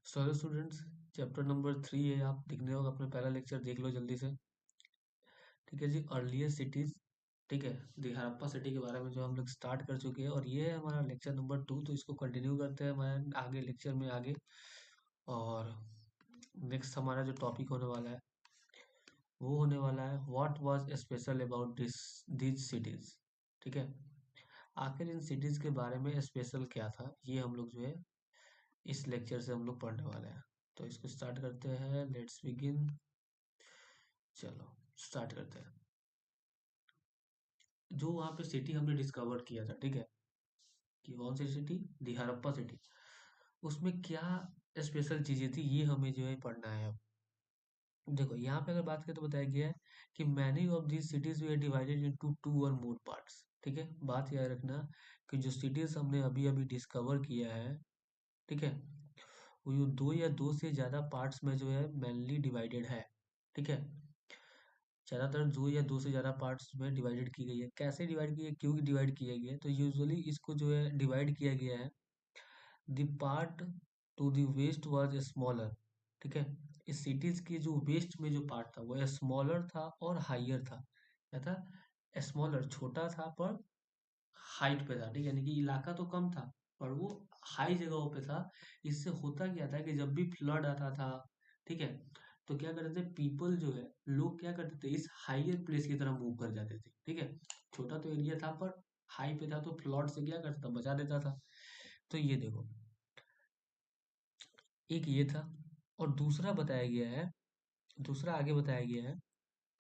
Hello students, chapter number 3 है। आप दिखने होगा, अपने पहला लेक्चर देख लो जल्दी से। ठीक है जी, अर्लियर सिटीज। ठीक है, दी हड़प्पा सिटी के बारे में जो हम लोग स्टार्ट कर चुके हैं, और ये है हमारा लेक्चर नंबर 2। तो इसको कंटिन्यू करते हैं हमारे आगे लेक्चर में आगे। और नेक्स्ट हमारा जो टॉपिक होने वाला है वो होने वाला है what was special about these cities. ठीक है, आखिर इन सिटीज के बारे में स्पेशल क्या था, ये हम लोग जो है इस लेक्चर से हम लोग पढ़ने वाले हैं। तो इसको स्टार्ट करते हैं, लेट्स बिगिन। चलो स्टार्ट करते हैं। जो वहाँ पे सिटी हमने डिस्कवर किया था, ठीक है, कि कौन सी सिटी, दी हड़प्पा सिटी, उसमें क्या स्पेशल चीजें थी, ये हमें जो है पढ़ना है अब। देखो यहाँ पे अगर बात करें तो बताया गया है कि many of these cities way divided into two और मोर पार्ट्स। ठीक है, बात याद रखना कि जो सिटीज हमने अभी अभी डिस्कवर किया है, ठीक है, वो ये दो या दो से ज्यादा पार्ट्स में जो है मेनली डिवाइडेड है। ठीक है, ज्यादातर दो या दो से ज्यादा पार्ट्स में डिवाइडेड की गई है। कैसे डिवाइड की है, क्यों डिवाइड किया गया है, तो यूजुअली इसको जो है डिवाइड किया गया है, the part to the west was smaller. ठीक है, इस सिटीज के जो वेस्ट में जो पार्ट था वो स्मॉलर था और हाइयर था। क्या था? स्मॉलर, छोटा था पर हाइट पे था। ठीक है, यानी कि इलाका तो कम था पर वो हाई जगहों पे था। इससे होता क्या था कि जब भी फ्लड आता था, ठीक है, तो क्या करते थे पीपल जो है, लोग क्या करते थे, इस हाइयर प्लेस की तरफ मूव कर जाते थे। ठीक है, छोटा तो एरिया था पर हाई पे था, तो फ्लड से क्या करता था, बचा देता था। तो ये देखो, एक ये था। और दूसरा बताया गया है, दूसरा आगे बताया गया है।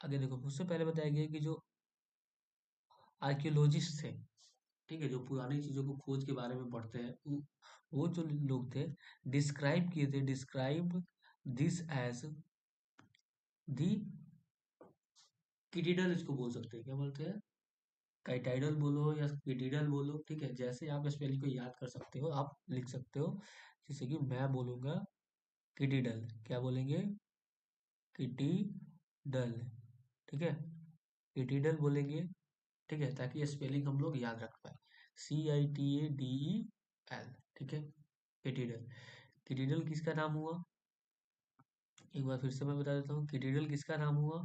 आगे देखो, उससे पहले बताया गया है कि जो आर्कियोलॉजिस्ट थे, ठीक है, जो पुरानी चीजों को खोज के बारे में पढ़ते हैं, वो जो लोग थे, डिस्क्राइब किए थे, डिस्क्राइब दिस एज दी किटिडल, इसको बोल सकते हैं। क्या बोलते हैं? काइटाइडल बोलो या किटिडल बोलो। ठीक है, जैसे आप स्पेलिंग को याद कर सकते हो आप लिख सकते हो। जैसे कि मैं बोलूंगा किटिडल, क्या बोलेंगे? किटिडल। ठीक है, किटिडल बोलेंगे। ठीक है, ताकि स्पेलिंग हम लोग याद रख पाए। CITADEL। ठीक है, किटिडल। किटिडल किसका नाम हुआ? एक बार फिर से मैं बता देता हूँ, किटिडल किसका नाम हुआ?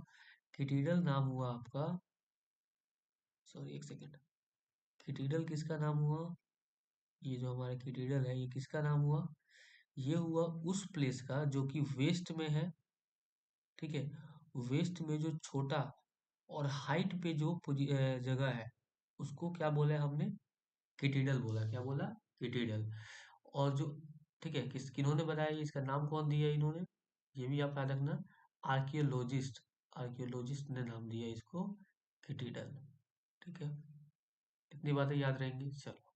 किटिडल नाम हुआ आपका, सॉरी एक सेकेंड, किटिडल किसका नाम हुआ? ये जो हमारा किटिडल है, ये किसका नाम हुआ? ये हुआ उस प्लेस का जो कि वेस्ट में है। ठीक है, वेस्ट में जो छोटा और हाइट पे जो जगह है, उसको क्या बोला है हमने? किटिडल बोला। क्या बोला? किटिडल। और जो, ठीक है, किन्होंने बताया, ये इसका नाम कौन दिया इन्होंने, ये भी आप याद रखना, आर्कियोलॉजिस्ट। आर्कियोलॉजिस्ट ने नाम दिया इसको किटिडल। ठीक है, इतनी बातें याद रहेंगी। चलो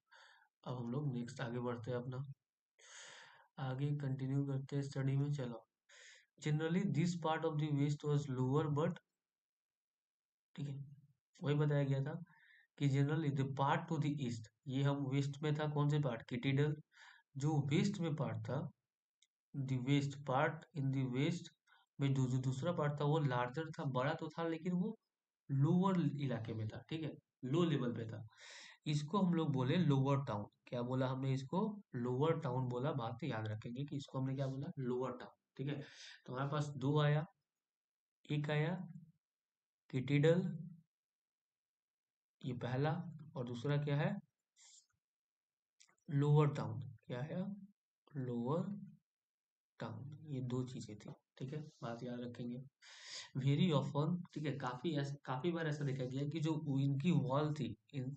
अब हम लोग नेक्स्ट आगे बढ़ते हैं अपना, आगे कंटिन्यू करते हैं स्टडी में। चलो, generally this part of the west was lower but, ठीक है, वही बताया गया था कि generally the part to the east, ये हम वेस्ट में था, कौन से पार्ट? किटिडल। जो वेस्ट में पार्ट था, the west part in the west में जो जो दूसरा पार्ट था वो लार्जर था, बड़ा तो था लेकिन वो लोअर इलाके में था। ठीक है, लो लेवल पे था। इसको हम लोग बोले लोअर टाउन। क्या बोला हमने इसको? लोअर टाउन बोला। बात याद रखेंगे कि इसको हमने क्या बोला? Lower town. ठीक है, तो हमारे पास दो आया, एक आया किटिडल, ये पहला, और दूसरा क्या है? Lower town. क्या है? Lower town. ये दो चीजें थी। ठीक है, बात याद रखेंगे। वेरी ऑफन, ठीक है, काफी बार ऐसा देखा गया है कि जो इनकी वॉल थी, इन,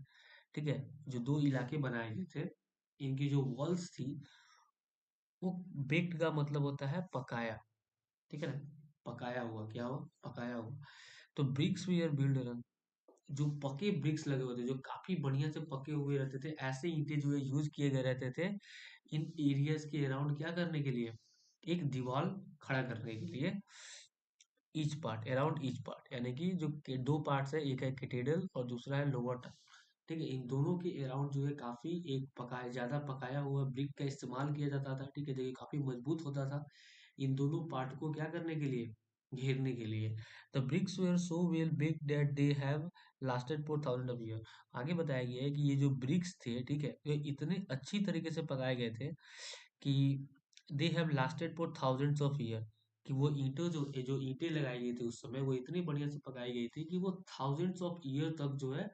ठीक है, जो दो इलाके बनाए गए थे, इनकी जो वॉल्स थी, वो बेक्ड का मतलब होता है पकाया। ठीक है ना, पकाया हुआ। क्या हुआ? पकाया हुआ। तो ब्रिक्स वी आर बिल्ड, जो पके ब्रिक्स लगे होते, जो काफी बढ़िया से पके हुए रहते थे, ऐसे ईंटें जो है यूज किए गए रहते थे इन एरियाज के अराउंड, क्या करने के लिए? एक दीवार खड़ा करने के लिए। Each part, around each part, यानी कि जो दो पार्ट्स है, एक है कैथेड्रल और दूसरा है लोअर टाउन। ठीक है, इन दोनों के अराउंड जो है काफी एक पकाया, ज्यादा पकाया हुआ ब्रिक का इस्तेमाल किया जाता था। ठीक है, देखिए काफी मजबूत होता था इन दोनों पार्ट को क्या करने के लिए? घेरने के लिए। The bricks were so well big that they have lasted for thousand of year. आगे बताया गया है कि ये जो ब्रिक्स थे, ठीक है, ये इतने अच्छी तरीके से पकाए गए थे कि दे have lasted for thousands of year, कि वो ईंटों जो जो ईंटें लगाई गई थी उस समय वो इतनी बढ़िया से पकाई गई थी कि वो थाउजेंड्स ऑफ ईयर तक जो है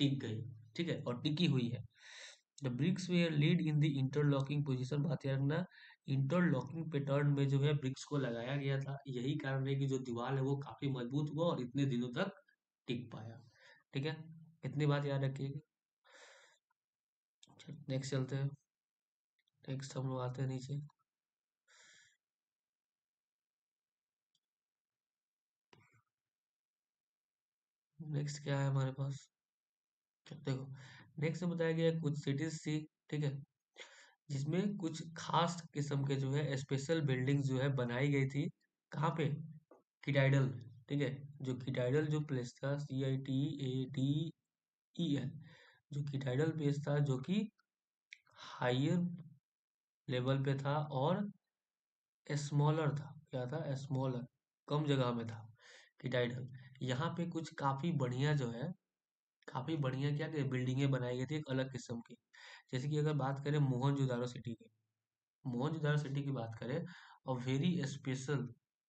टिक गई। ठीक है, और टिकी हुई है। The bricks were laid in the interlocking position, बात याद रखना, इंटरलॉकिंग पैटर्न में जो है ब्रिक्स को लगाया गया था, यही कारण है कि जो दीवार है वो काफी मजबूत हुआ और इतने दिनों तक टिक पाया। ठीक है, इतनी बात याद रखिएगा। नेक्स्ट चलते हैं। नेक्स्ट हम लोग आते हैं नीचे। नेक्स्ट क्या है हमारे पास, देखो नेक्स्ट में बताया गया है कुछ सिटीज थी। ठीक है, जिसमें कुछ खास किस्म के जो है स्पेशल बिल्डिंग्स जो है बनाई गई थी। कहाँ पे? किडाइडल में। ठीक है, जो किडाइडल जो प्लेस था, CITADEL, जो किडाइडल प्लेस था जो कि हायर लेवल पे था और स्मॉलर था। क्या था? स्मॉलर, कम जगह में था किडाइडल। यहाँ पे कुछ काफी बढ़िया जो है, काफी बढ़िया क्या बिल्डिंगें बनाई गई थी एक अलग किस्म की। जैसे कि अगर बात करें मोहनजोदारो सिटी की, मोहनजोदारो सिटी की बात करें, और वेरी स्पेशल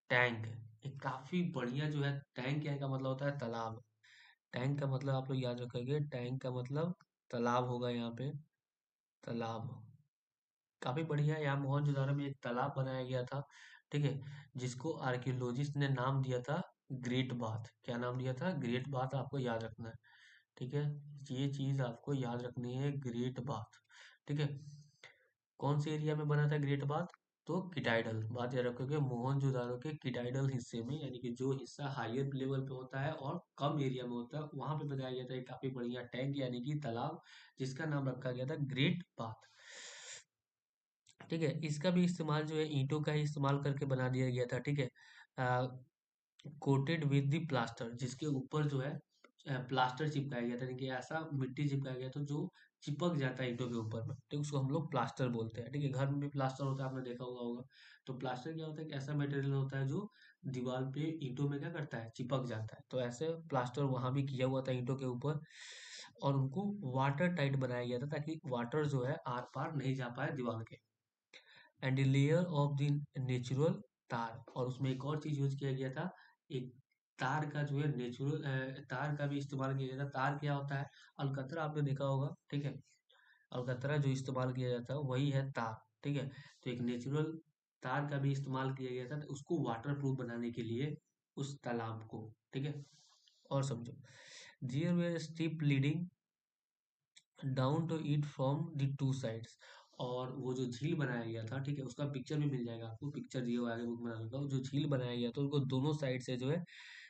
टैंक है एक काफी बढ़िया जो है। टैंक क्या का मतलब होता है? तालाब। टैंक का मतलब आप लोग याद रखेंगे, टैंक का मतलब तालाब होगा यहाँ पे, तालाब। काफी बढ़िया, यहाँ मोहनजोदारो में एक तालाब बनाया गया था। ठीक है, जिसको आर्कियोलॉजिस्ट ने नाम दिया था ग्रेट बाथ। क्या नाम दिया था? ग्रेट बाथ, आपको याद रखना है। ठीक है, ये चीज आपको याद रखनी है, ग्रेट बाथ। ठीक है, कौन से एरिया में बना था ग्रेट बाथ? तो किटाइडल, बात याद रखोगे, मोहनजोदारो के किटाइडल हिस्से में, यानी कि जो हिस्सा हायर लेवल पे होता है और कम एरिया में होता है, वहां पे बनाया गया था एक काफी बढ़िया टैंक यानी कि तालाब, जिसका नाम रखा गया था ग्रेट बाथ। ठीक है, इसका भी इस्तेमाल जो है ईंटों का ही इस्तेमाल करके बना दिया गया था। ठीक है, कोटेड विद द प्लास्टर, जिसके ऊपर जो है प्लास्टर चिपकाया गया था, यानी कि ऐसा मिट्टी चिपकाया गया था जो चिपक जाता है ईंटों के ऊपर में। ठीक, उसको हम लोग प्लास्टर बोलते हैं। ठीक है, घर में भी प्लास्टर होता है, आपने देखा हुआ होगा। तो प्लास्टर क्या होता है कि ऐसा मटेरियल होता है जो दीवार पे ईंटों में क्या करता है? चिपक जाता है। तो ऐसे प्लास्टर वहां भी किया हुआ था ईंटों के ऊपर, और उनको वाटर टाइट बनाया गया था ताकि वाटर जो है आर पार नहीं जा पाए दीवार के। And layer of the natural तार, और उसमें एक और चीज यूज किया गया था, एक तार का जो है नेचुरल तार का भी इस्तेमाल किया गया था। तार क्या होता है? अलकतरा आपने देखा होगा। ठीक है, अलकतरा जो इस्तेमाल किया जाता है वही है तार। ठीक है, तो एक नेचुरल तार का भी इस्तेमाल किया गया था उसको वाटर प्रूफ बनाने के लिए, उस तालाब को। ठीक है, और समझो, there were steps leading down to it from the two sides, और वो जो झील बनाया गया था, ठीक है, उसका पिक्चर भी मिल जाएगा आपको, पिक्चर दिए हुआ आगे बुक में डाल दूंगा। जो झील बनाया गया था उनको दोनों साइड से जो है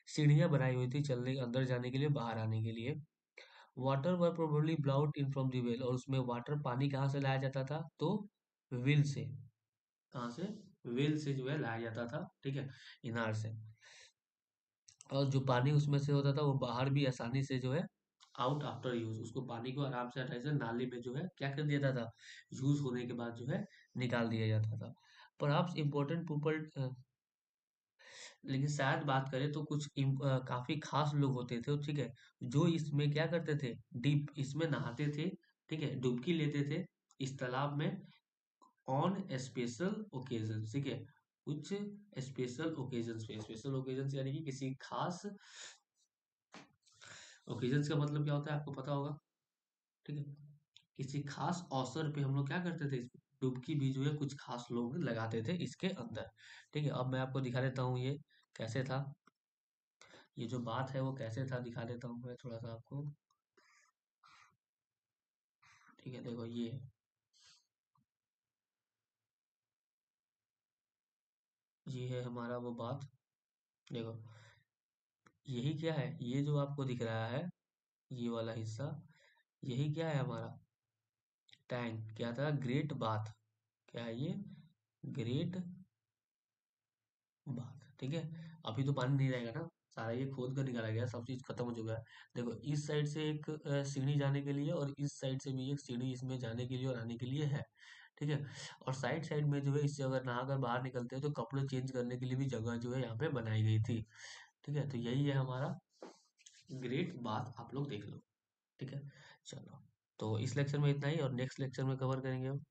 सीढ़ियां बनाई हुई थी चलने अंदर जाने के लिए, बाहर आने के लिए। Water were probably brought in from the well, और उसमें वाटर पानी कहाँ से लाया जाता था? तो वेल से। कहाँ से? वेल से जो है लाया जाता था। ठीक है, इनार से। और जो पानी उसमें से होता था वो बाहर भी आसानी से जो है आउट आफ्टर यूज, उसको पानी को आराम से हटाई से नाली में जो है क्या कर दिया जाता था? यूज होने के बाद जो है निकाल दिया जाता था। पर आप इम्पोर्टेंट पीपल, लेकिन शायद बात करें तो कुछ काफी खास लोग होते थे, ठीक है, जो इसमें क्या करते थे? डीप इसमें नहाते थे। ठीक है, डुबकी लेते थे इस तालाब में ऑन स्पेशल ओकेजन। ठीक है, कुछ स्पेशल ओकेजन पे, स्पेशल ओकेजन यानी कि किसी खास ओकेजन का मतलब क्या होता है आपको पता होगा। ठीक है, किसी खास अवसर पे हम लोग क्या करते थे? डुबकी भी जो है कुछ खास लोग लगाते थे इसके अंदर। ठीक है, अब मैं आपको दिखा देता हूँ ये कैसे था। ये जो बात है वो कैसे था दिखा देता हूँ मैं थोड़ा सा आपको। ठीक है, देखो ये है हमारा वो बात। देखो, यही क्या है? ये जो आपको दिख रहा है, ये वाला हिस्सा, यही क्या है हमारा? टैंक। क्या था? Great bath. क्या है ये? ग्रेट बात। ठीक है, अभी तो पानी नहीं रहेगा ना, सारा ये खोद कर निकाला गया, सब चीज खत्म हो चुका है। देखो, इस साइड से एक सीढ़ी जाने के लिए, और इस साइड से भी एक सीढ़ी इसमें जाने के लिए और आने के लिए है। ठीक है, और साइड साइड में जो है, इससे अगर नहाकर बाहर निकलते हैं तो कपड़े चेंज करने के लिए भी जगह जो है यहाँ पे बनाई गई थी। ठीक है, तो यही है हमारा ग्रेट बात, आप लोग देख लो। ठीक है, चलो, तो इस लेक्चर में इतना ही, और नेक्स्ट लेक्चर में कवर करेंगे हम।